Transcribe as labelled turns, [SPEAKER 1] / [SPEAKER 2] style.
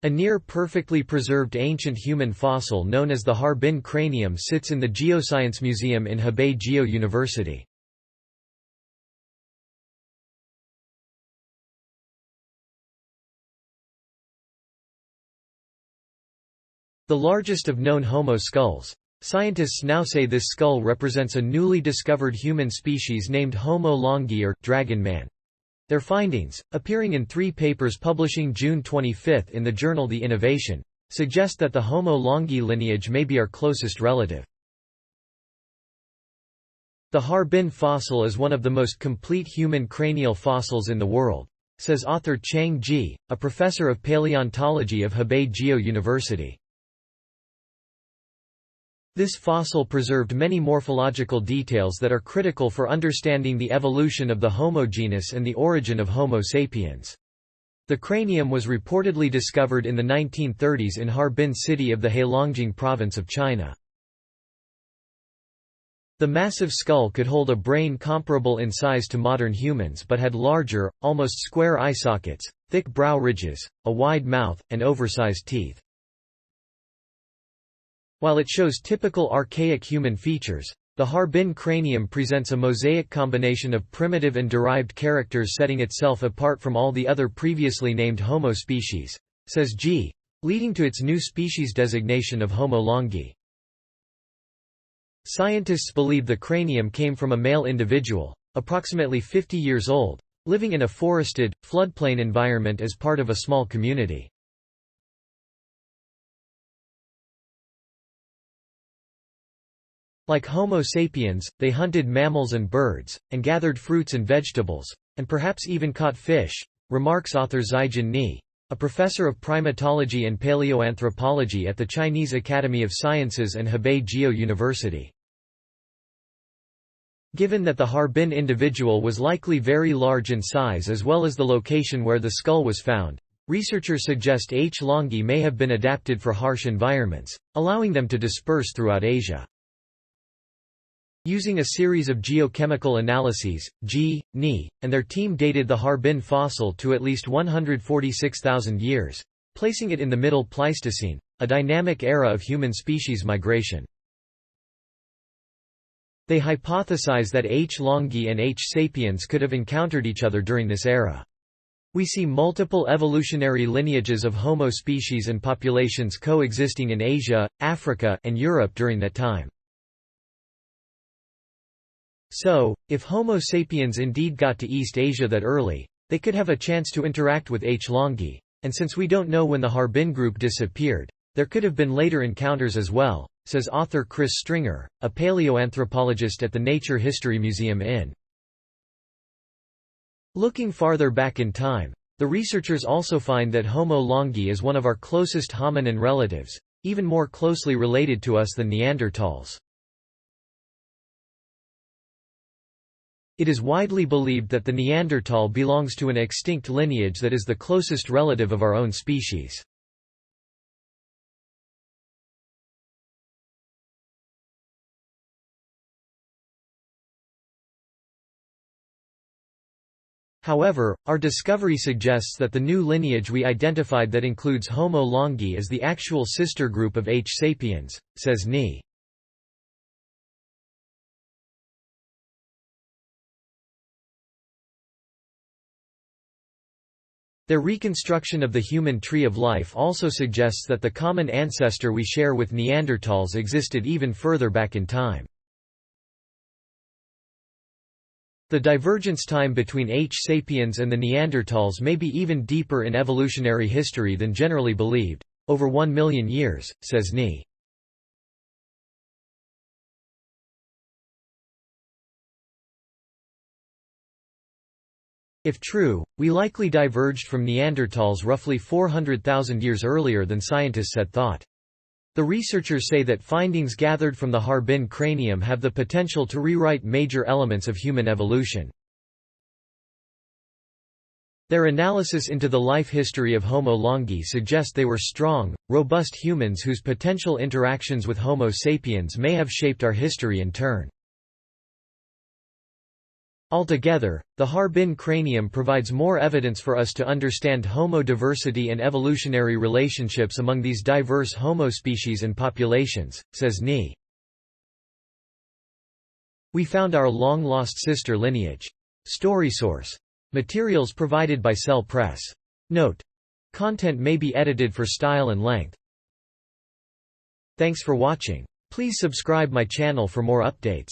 [SPEAKER 1] A near-perfectly preserved ancient human fossil known as the Harbin cranium sits in the Geoscience Museum in Hebei GEO University. The largest of known Homo skulls. Scientists now say this skull represents a newly discovered human species named Homo longi or dragon man. Their findings, appearing in 3 papers publishing June 25 in the journal The Innovation, suggest that the Homo longi lineage may be our closest relative. The Harbin fossil is one of the most complete human cranial fossils in the world, says author Qiang Ji, a professor of paleontology of Hebei GEO University. This fossil preserved many morphological details that are critical for understanding the evolution of the Homo genus and the origin of Homo sapiens. The cranium was reportedly discovered in the 1930s in Harbin City of the Heilongjiang province of China. The massive skull could hold a brain comparable in size to modern humans but had larger, almost square eye sockets, thick brow ridges, a wide mouth, and oversized teeth. While it shows typical archaic human features, the Harbin cranium presents a mosaic combination of primitive and derived characters, setting itself apart from all the other previously named Homo species, says Ji, leading to its new species designation of Homo longi. Scientists believe the cranium came from a male individual, approximately 50 years old, living in a forested, floodplain environment as part of a small community. Like Homo sapiens, they hunted mammals and birds, and gathered fruits and vegetables, and perhaps even caught fish, remarks author Xijun Ni, a professor of primatology and paleoanthropology at the Chinese Academy of Sciences and Hebei GEO University. Given that the Harbin individual was likely very large in size as well as the location where the skull was found, researchers suggest H. longi may have been adapted for harsh environments, allowing them to disperse throughout Asia. Using a series of geochemical analyses, Xijun Ni and their team dated the Harbin fossil to at least 146,000 years, placing it in the Middle Pleistocene, a dynamic era of human species migration. They hypothesize that H. longi and H. sapiens could have encountered each other during this era. We see multiple evolutionary lineages of Homo species and populations coexisting in Asia, Africa, and Europe during that time. So, if Homo sapiens indeed got to East Asia that early, they could have a chance to interact with H. longi, and since we don't know when the Harbin group disappeared, there could have been later encounters as well, says author Chris Stringer, a paleoanthropologist at the Nature History Museum in. Looking farther back in time, the researchers also find that Homo longi is one of our closest hominin relatives, even more closely related to us than Neanderthals. It is widely believed that the Neanderthal belongs to an extinct lineage that is the closest relative of our own species. However, our discovery suggests that the new lineage we identified that includes Homo longi is the actual sister group of H. sapiens, says Ni. Their reconstruction of the human tree of life also suggests that the common ancestor we share with Neanderthals existed even further back in time. The divergence time between H. sapiens and the Neanderthals may be even deeper in evolutionary history than generally believed, over 1 million years, says Ni. If true, we likely diverged from Neanderthals roughly 400,000 years earlier than scientists had thought. The researchers say that findings gathered from the Harbin cranium have the potential to rewrite major elements of human evolution. Their analysis into the life history of Homo longi suggests they were strong, robust humans whose potential interactions with Homo sapiens may have shaped our history in turn. Altogether, the Harbin cranium provides more evidence for us to understand Homo diversity and evolutionary relationships among these diverse Homo species and populations, says Ni. We found our long-lost sister lineage. Story source. Materials provided by Cell Press. Note. Content may be edited for style and length. Thanks for watching. Please subscribe my channel for more updates.